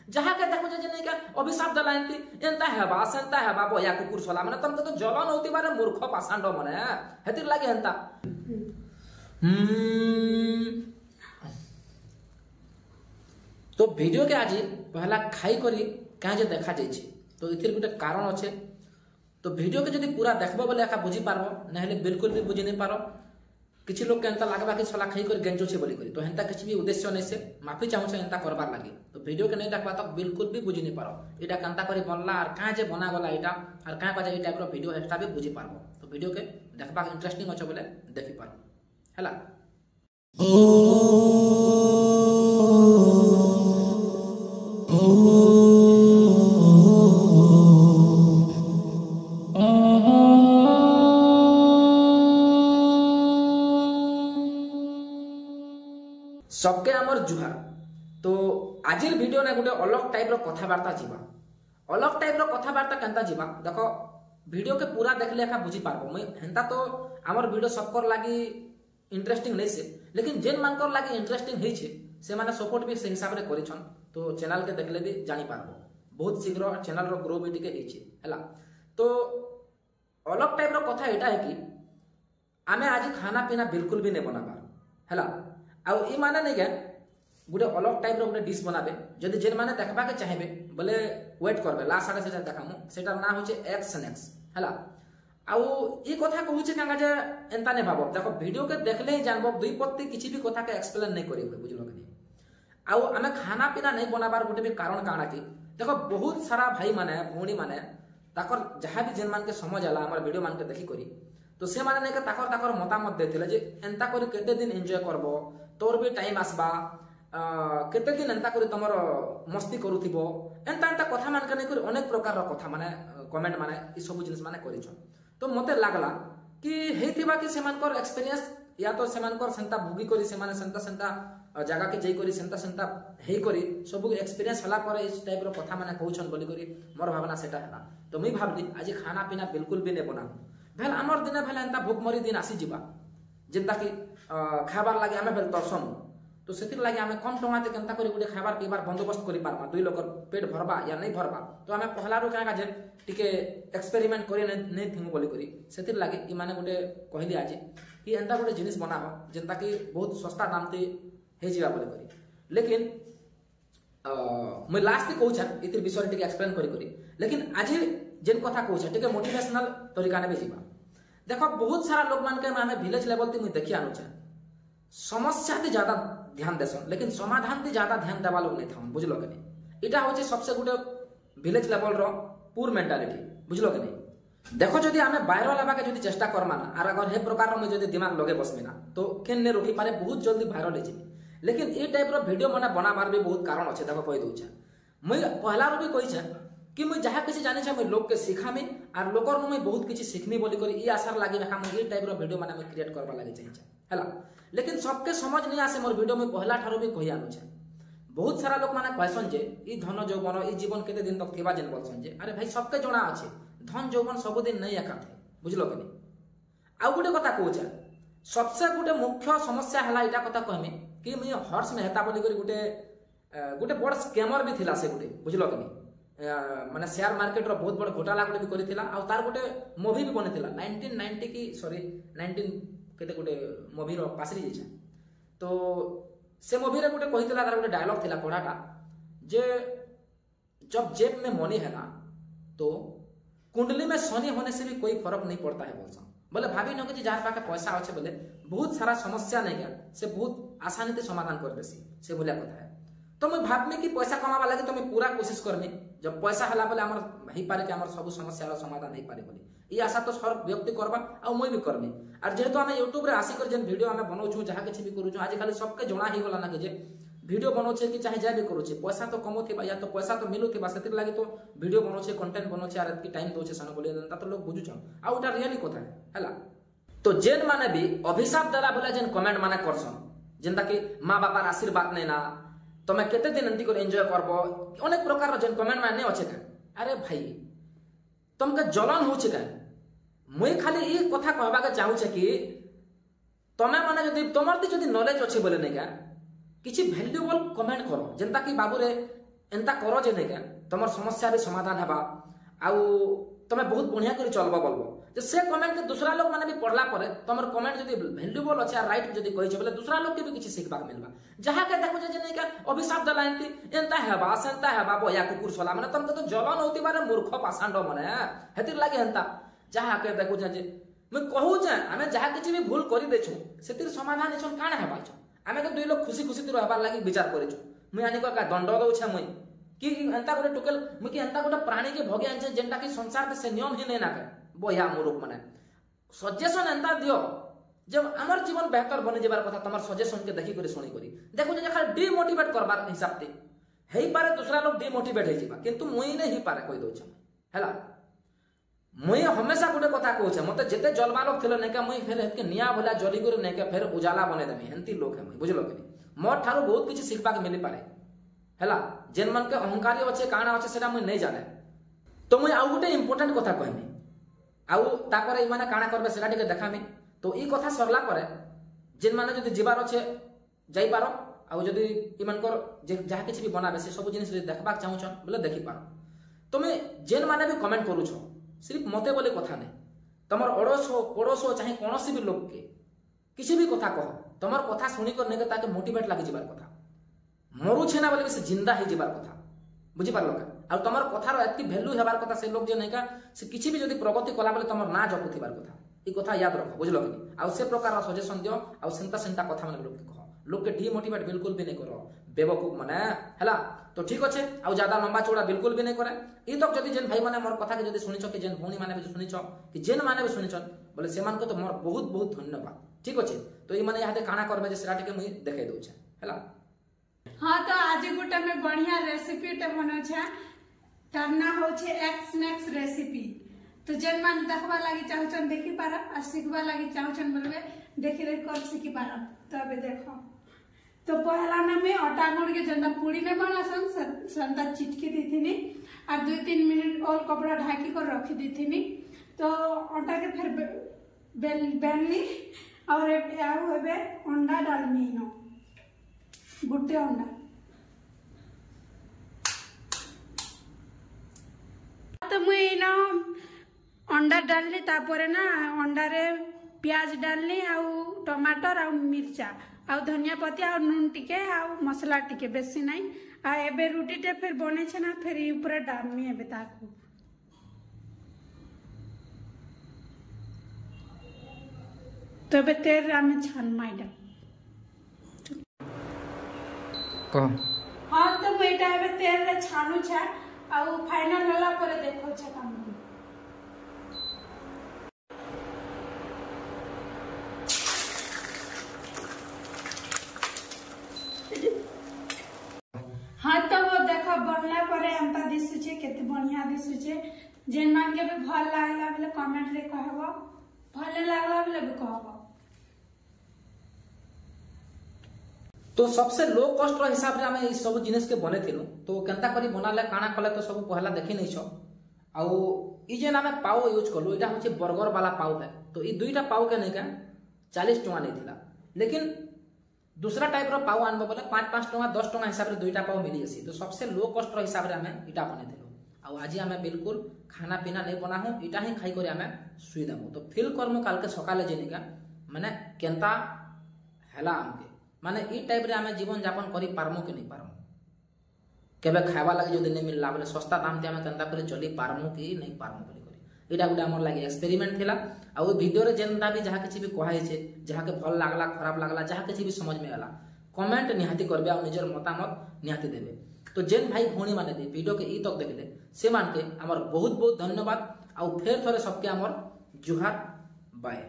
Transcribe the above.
जहा के देखो जे नहीं का अभिशाप दला एंता हेबा सेंता हेबा बया कुकुर सला माने तुमके तो जलन होती बारे मूर्ख पासांड माने हेतिर लागे एंता तो वीडियो के आज पहला खाई करी कहीं जे देखा जाइए तो इथिर गोटे कारण अच्छे तो वीडियो के जब पूरा देखबो बोले एका बुझी पारबो नहले बिल्कुल भी बुझी नहीं पारो किछि लोग के एंता लागबा कि छला खाई कर गेंचो छे बोली करी तो हेंता किछि भी उद्देश्य नहीं से माफी चाहू से एंता करबार लागी तो वीडियो के नहीं देखबा तो बिल्कुल भी बुझी नहीं पारो एटा कांता करी बनला और काहे जे बना गला एटा और काहे बाजे ए टाइप रो वीडियो एक्स्ट्रा भी बुझी पारबो तो वीडियो के देखबा इंटरेस्टिंग अच्छे बोले देखि पारो हैला सबके आमर जुहार तो आज वीडियो ने गोटे अलग टाइप रो कथाबार्ता जीवा अलग टाइप रो कथाबार्ता केनता जीवा देखो वीडियो के पूरा देखले एका बुझी पारबो मैं हेंता तो आमर वीडियो सबकर लागी इंटरेस्टिंग नहीं से लेकिन जेन मानकर लागी इंटरेस्टिंग है से माने सपोर्ट भी से हिसाब रे करिछन तो चैनल के देखले भी जानि पारबो बहुत शीघ्र चैनल रो ग्रो भी टिके हेछि हैला तो अलग टाइप रो कथा एटा है कि आमे आज खाना पीना बिल्कुल भी नहीं बनाबार हैला आउ ई माने नहीं क्या गोटे अलग टाइप रो गोटे डिश बनाबे जदि जेन माने देखबा के चाहेबे बोले वेट करबे लास्ट आगे से देखामु सेटा ना होचे एक्स स्नैक्स हैला आउ ई कथा कहूचे कांगा जे एंता ने भाबो देखो वीडियो के देखले ही जानबो दुई पत्ती किछि भी कथा के एक्सप्लेन नहीं करी होय बुझलो कि आउ आमे खाना पीना नहीं बनाबार गोटे भी कारण काना कि देखो बहुत सारा भाई माने भौणी माने ताकर जहां भी जेन मान के समझ आला हमर वीडियो मान के देखि करी तो से माने ने ताकर ताकर मतामत देथिले जे एंता करी केते दिन एन्जॉय करबो तोर भी टाइम आसबा केते दिन एंता करी तमर मस्ती करूथिबो एंता एंता कथा मान के नै करी अनेक प्रकार रो कथा माने कमेंट माने ई सब जिनिस माने करिछो तो मते लागला कि हेतिबा कि सेमानकर एक्सपीरियंस या तो सेमानकर सेंता भुगी करी सेमाने सेंता सेंता जगह के जई करी सेंता सेंता हेई करी सब एक्सपीरियंस हला पर इस टाइप रो कथा माने कहउछन बोली करी मोर भावना सेटा हला तो मी भाबली आज खाना पीना बिल्कुल भी नै बना भेल हमर दिने भेल एंता भूख मरी दिन आसी जिबा जेंता कि खाबार लागि आमे भेल तरसम तो सेतिर लागि आमे कम टंगा ते केनता करी गुटे खाबार पीबार बंदोबस्त करी पारबा दुई लोकर पेट भरबा या नहीं भरबा तो आमे पहला रो कागा जे टिके एक्सपेरिमेंट करी नहीं थिंग बोली करी सेतिर लागि ई माने गुटे कहली आज कि एंता गुटे जिनिस बना हो जेंता कि बहुत सस्ता दाम ते हे जिबा बोली करी लेकिन मैं लास्ट कहू छ इतिर विषय टिके एक्सप्लेन करी लेकिन आज जेन कथा कहू छ टिके मोटिवेशनल तरीका ने जीवा देखो बहुत सारा लोग मान के माने विलेज लेवल ती मुई देखि आनु छ समस्या ती ज्यादा ध्यान देसन लेकिन समाधान ती ज्यादा ध्यान देवा लोग नहीं थान बुझलो के नहीं इटा होचे सबसे गुटे विलेज लेवल रो पूर मेंटालिटी बुझलो के नहीं देखो जदि आमे वायरल लेबा के जदि चेष्टा करमा ना आर अगर हे प्रकार रो जदि दिमाग लगे बसमे ना तो केन ने रोकी पारे बहुत जल्दी वायरल हे लेकिन ए टाइप रो वीडियो मने बनाबार भी बहुत कारण अछि देखो कहि दउ छ मैं पहला रो भी कहि छ कि मैं जहाँ किसी जाने मैं लोग के सिखामी और लोकर मैं बहुत किसी सीखमी बोली करी ई आसार लागी रखा मैं ये टाइप रो वीडियो माने मैं क्रिएट करबा लागी चाहिए हैला लेकिन सबके समझ नहीं आसे मोर वीडियो में पहला ठारो भी कहि आनु छ बहुत सारा लोग माने कहसन जे ई धन यौवन ई जीवन केते दिन तक थेबा जेन बोलसन जे अरे भाई सबके जणा अछि धन यौवन सब दिन नहीं एका थे बुझलो के नहीं आ गुटे कथा कहू छ सबसे गुटे मुख्य समस्या हला इटा कथा कहमी कि मैं हर्ष में हेता बोली करी गुटे बड़ स्कैमर भी थिला से गुटे बुझलो के नहीं माने शेयर मार्केट रो बहुत बड़ घोटाला गुटे भी करिथिला आ तार गुटे मूवी भी बनेथिला 1990 की सॉरी 19 केते गुटे मूवी रो पासरी जे छ तो से मूवी रे गुटे कहिथिला तार गुटे डायलॉग थिला कोडाटा जे जब जेब में मनी है ना तो कुंडली में शनि होने से भी कोई फर्क नहीं पड़ता है बोलसन बोले भाभी न कि जार पाके पैसा अच्छे बोले बहुत सारा समस्या नहीं गया से बहुत आसानी से समाधान कर देसी से बोलिया कथा है तो मैं भाबमी कि पैसा कमावा लगे तो मैं पूरा कोशिश करमी जब पैसा हला बोले हमर ही पारे कि हमर सब समस्या रो समाधान नहीं पारे बोली ई आशा तो हर व्यक्ति करबा आ मैं भी करमी और जेहेतु हमें यूट्यूब रे आसी कर जेन वीडियो हमें बनौ छु जहां किछि भी करू छु आज खाली सबके जणा ही गला ना कि जे वीडियो बनौ छे कि चाहे जाय भी करू छे पैसा तो कमो थे या तो पैसा तो मिलु थे बस एतिर लागि तो वीडियो बनौ छे कंटेंट बनौ छे आर एतकी टाइम दो छे सन बोले जनता तो लोग बुझु छ आ उटा रियली कथा है हला तो जेन माने भी अभिशाप देला बोले जेन कमेंट माने करसन जेनता कि मां बापार आशीर्वाद नै ना तमे केते दिन एंती कर एन्जॉय करबो अनेक प्रकार रो जेन कमेंट माने अछि का अरे भाई तुमके जलन होछि का मुई खाली ई कथा कहबा के चाहू छे कि तमे माने जदी तमर ती जदी नॉलेज अछि बोले नै का किछि वैल्यूएबल कमेंट करो जेनता कि बाबू रे एंता करो जे नहीं क्या तुम समस्या भी समाधान हेबा आउ तुम बहुत बढ़िया कर चलबो बोलबो जे से कमेंट के दूसरा लोग माने भी पढ़ला परे तुमर कमेंट जदी वैल्यूएबल अछि आ राइट जदी कहि छ बोले दूसरा लोग के भी किछि सिखबा के मिलबा जहा के देखो जे नहीं क्या अभिशाप दला एंता हेबा सेंता हेबा बोया कुकुर सोला माने तुम तो जलन होती बारे मूर्ख पासांडो माने हेतिर लागे एंता जहा के देखो जे मैं कहू जे हमें जहा किछि भी भूल करि देछु सेतिर समाधान एछन काना हेबा छ हमें के दुई लोग खुशी खुशी रहबार लागि विचार करिछु मैं आनी को का दंड दउ छ मैं कि एंता गोटे टोकेल मैं कि एंता गोटे प्राणी के भगे आनछे जेंटा कि संसार के से नियम ही नहीं नाके बोया मूर्ख माने सजेशन एंता दियो जब हमर जीवन बेहतर बनि जेबार कथा तमर सजेशन के देखि करे सुनी करी देखो जे खाली डिमोटिवेट करबार हिसाब ते हेई पारे दूसरा लोग डिमोटिवेट हे जेबा किंतु मुई नहीं पारे कहि दउ छ हैला मुई हमेशा गोटे कथा कहू छे मते जेते जलवा लोग थिले नेका मुई फेर हेतके निया भला जली करे नेका फेर उजाला बने देमी हेंती लोग है मुई बुझलो कि मोर ठारो बहुत किछि सिखबा के मिली पारे हैला जेन मन के अहंकारी अच्छे काना अच्छे सेटा मुई नहीं जाने तो मुई आउ गोटे इंपोर्टेंट कथा कहमी आउ तापर ई माने काना करबे सेटा टिके देखामी तो ई कथा सरला परे जेन माने जदी जीवार अच्छे जाई पारो आउ जदी ई मानकर जे जहा किछि भी बनाबे से सब जिनिस देखबा चाहू छन बोले देखि पारो तुम जेन माने भी कमेंट करू छ सिर्फ मते बोले कथा नहीं तमर अड़ोस हो पड़ोस हो चाहे कौन भी लोग के किसी भी कथा कह तमर कथा शुणी कर नहीं ताके मोटिवेट लगी जीवार कथा मरु छे ना बोले से जिंदा ही जीवार कथा बुझी पारलो का आ तमर कथार एतकी वैल्यू हेबार कथा से लोग जे नहीं का से किसी भी जदी प्रगति कला बोले तमर ना जपुथिबार कथा ई कथा याद रख बुझलो कि आ से प्रकार सजेशन दियो आ सेंता सेंता कथा माने लोग के कह लोग के डिमोटिवेट बिल्कुल भी नहीं करो बेवकूफ माने हैला तो ठीक अच्छे आ ज्यादा लंबा चौड़ा बिल्कुल भी नहीं करे ई तक जदी जेन भाई माने मोर कथा के जदी सुनिछो कि जेन भौणी माने भी सुनिछो कि जेन माने भी सुनिछन बोले से मान को तो मोर बहुत बहुत धन्यवाद ठीक अच्छे तो ई माने याते काना करबे जे सेरा टिके मुई देखाई दउ छै हैला हां तो आज गोटा में बढ़िया रेसिपी टे बनो छै करना हो छै एक्स स्नैक्स रेसिपी तो जेन मान देखबा लागि चाहछन देखि पारा आ सिखबा लागि चाहछन बोलबे देखि रे कर सिखि पारा तो अबे देखो तो पहला ना में आटा गुड़ के जंदा पूरी में बनासन संता चिटकी दीथिनी और 2-3 मिनट और कपड़ा ढाकी कर रखी दीथिनी तो आटा के फिर बेलनी और एबे अंडा डालनी नो गुट्टे अंडा तो मुई ना अंडा डालनी तापरे ना अंडा रे प्याज डालनी आ टमाटर आ मिर्चा आ धनिया पत्ती आ नून टिके आ मसला टिके बेसी नहीं आ एबे रोटी टे फिर बने छे ना फिर ऊपर डालनी एबे ताकू तो एबे तेल आमे छान माइडा को हां तो बेटा एबे तेल रे छानु छे आ फाइनल होला पर देखो छे काम हाँ तो वो देखो बनला परे अंता दिसुचे केते बढ़िया दिसुचे जेन मान के भी भल लागला बोले कमेंट रे कहबो भले लागला बोले भी कहबो तो सबसे लो कॉस्ट रो हिसाब रे हमें इस सब जिनिस के बने थिलो तो केनता करी बनाले काना कले तो सब पहला देखि नै छ आ ई जे नामे पाव यूज करलो इटा होचे बर्गर वाला पाव है तो ई दुईटा पाव के नै का 40 टका नै थिला लेकिन दूसरा टाइप रो पाव आनबो बोले 5-5 टका 10 टका हिसाब रे दुईटा पाव मिली जसी तो सबसे लो कॉस्ट रो हिसाब रे हमें इटा बने थिलो आ आज हमें बिल्कुल खाना पीना नहीं बनाहु इटा ही खाई करे हमें सुई देमु तो फील करमु काल के सकाले जेनिका माने केनता हैला हमके माने ई टाइप रे हमें जीवन यापन करी पारमु कि नहीं पारमु केबे खाइबा लागि जदि नहीं मिलला बोले सस्ता दाम ते हमें केनता करे चली पारमु कि नहीं पारमु बोली करी इटा गुडा हमर लागि एक्सपेरिमेंट थिला आ ओ वीडियो रे जेनता भी जहा किछि भी कहै छै जहा के भल लागला खराब लागला जहा किछि भी समझ में आला कमेंट निहाती करबे आ निजर मतामत निहाती देबे तो जेन भाई भौणी माने भी वीडियो के ई तक देखले से मान के हमर बहुत बहुत धन्यवाद आ फेर थोड़े सबके हमर जुहार बाय।